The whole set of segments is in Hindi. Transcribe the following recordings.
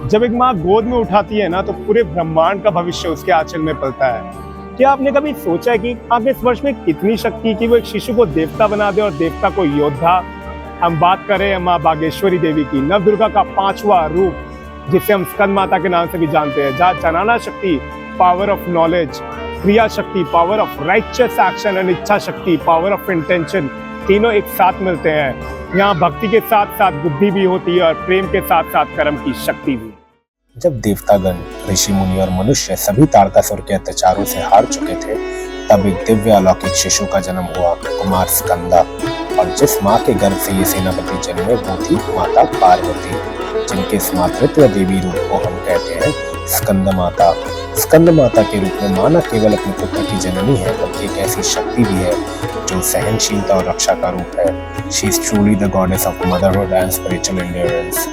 जब एक माँ गोद में उठाती है ना तो पूरे ब्रह्मांड का भविष्य उसके आंचल में पलता है। क्या आपने कभी सोचा है कि आपके स्पर्श में कितनी शक्ति कि वो एक शिशु को देवता बना दे और देवता को योद्धा। हम बात करें माँ बागेश्वरी देवी की, नवदुर्गा का 5वां रूप जिसे हम स्कंद माता के नाम से भी जानते हैं, जहाँ जनाना शक्ति पावर ऑफ नॉलेज, क्रिया शक्ति power of righteous action and इच्छा शक्ति पावर ऑफ इंटेंशन तीनों एक साथ मिलते हैं। यहाँ भक्ति के साथ साथ बुद्धि भी होती है और प्रेम के साथ साथ कर्म की शक्ति भी। जब देवतागण, ऋषि मुनि और मनुष्य सभी तारकासुर के अत्याचारों से हार चुके थे, तब एक दिव्य अलौकिक शिशु का जन्म हुआ, कुमार स्कंदा। और जिस माँ के गर्भ से ये सेनापति जन्मे वो थी माता पार्वती, जिनके इस मातृत्व देवी रूप को हम कहते हैं स्कंद माता। स्कंद माता के रूप में माँ न केवल अपने पुत्र की जननी है बल्कि एक ऐसी शक्ति भी है जो सहनशीलता और रक्षा का रूप है। She is truly the goddess of motherhood and spiritual endurance.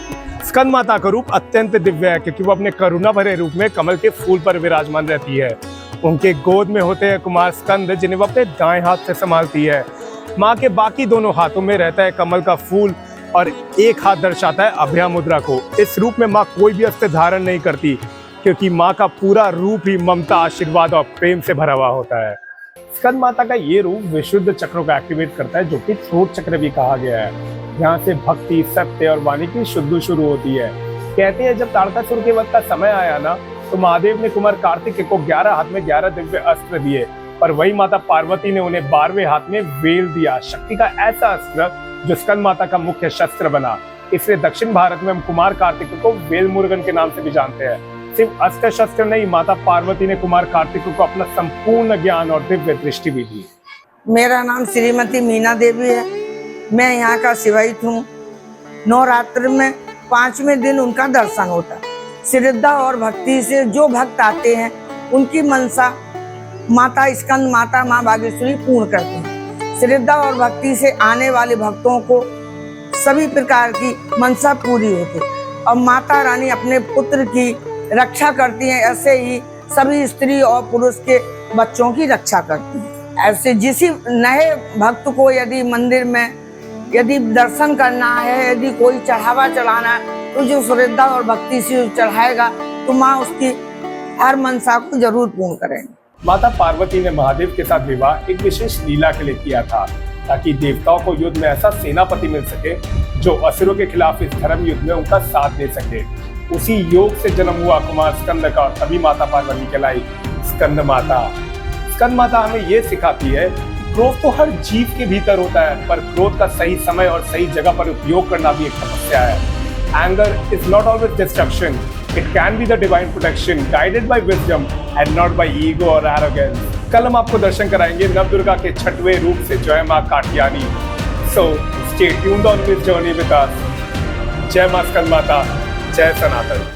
Skanda Mata का रूप अत्यंत दिव्य है क्योंकि वो अपने करुणा भरे रूप में कमल के फूल पर विराजमान रहती है। उनके गोद में होते हैं कुमार स्कंद, जिन्हें वो अपने दाएं हाथ से संभालती है। माँ के बाकी दोनों हाथों में रहता है कमल का फूल और एक हाथ दर्शाता है अभय मुद्रा को। इस रूप में माँ कोई भी अस्त्र धारण नहीं करती क्योंकि माँ का पूरा रूप ही ममता, आशीर्वाद और प्रेम से भरा हुआ होता है। स्कंद माता का ये रूप विशुद्ध चक्रों को एक्टिवेट करता है, जो कि थ्रोट चक्र भी कहा गया है। यहाँ से भक्ति, सत्य और वाणी की शुद्धि शुरू होती है। कहते हैं जब तारकासुर के वध का समय आया ना तो महादेव ने कुमार कार्तिक को 11 हाथ में 11 दिव्य अस्त्र दिए, पर वही माता पार्वती ने उन्हें 12वें हाथ में वेल दिया, शक्ति का ऐसा अस्त्र जो स्कंद माता का मुख्य शस्त्र बना। इसलिए दक्षिण भारत में हम कुमार कार्तिक को वेल मुरुगन के नाम से भी जानते हैं। सिर्फ अस्त्र शस्त्र नहीं, माता पार्वती ने कुमार कार्तिक को अपना संपूर्ण ज्ञान और दिव्य दृष्टि भी दी। मेरा नाम श्रीमती मीना देवी है। मैं यहाँ का सेवायित हूँ। नवरात्र में 5वें दिन उनका दर्शन होता है। श्रद्धा और भक्ति से जो भक्त आते हैं उनकी मनसा माता स्कंद माता माँ बागेश्वरी पूर्ण करती हैं। श्रद्धा और भक्ति से आने वाले भक्तों को सभी प्रकार की मनसा पूरी होती है और माता रानी अपने पुत्र की रक्षा करती हैं। ऐसे ही सभी स्त्री और पुरुष के बच्चों की रक्षा करती हैं। ऐसे जिस नए भक्त को यदि मंदिर में यदि दर्शन करना है, यदि कोई चढ़ावा चढ़ाना है, तो जो श्रद्धा और भक्ति से चढ़ाएगा तो माँ उसकी हर मनसा को जरूर पूर्ण करेंगे। माता पार्वती ने महादेव के साथ विवाह एक विशेष लीला के लिए किया था, ताकि देवताओं को युद्ध में ऐसा सेनापति मिल सके जो असुरों के खिलाफ इस धर्म युद्ध में उनका साथ दे सके। उसी योग से जन्म हुआ कुमार स्कंद का, और तभी माता पार्वती कहलाई स्कंद माता। स्कंद माता हमें ये सिखाती है क्रोध तो हर जीव के भीतर होता है, पर क्रोध का सही समय और सही जगह पर उपयोग करना भी एक तपस्या है। Anger is not always destruction, it can be the divine protection guided by wisdom and not by ego और एरोगेंस। कल हम आपको दर्शन कराएंगे नवदुर्गा के 6वें रूप से जय मां Katyayani. So stay tuned on this journey with us. जय मां स्कंद माता, जय सनातन।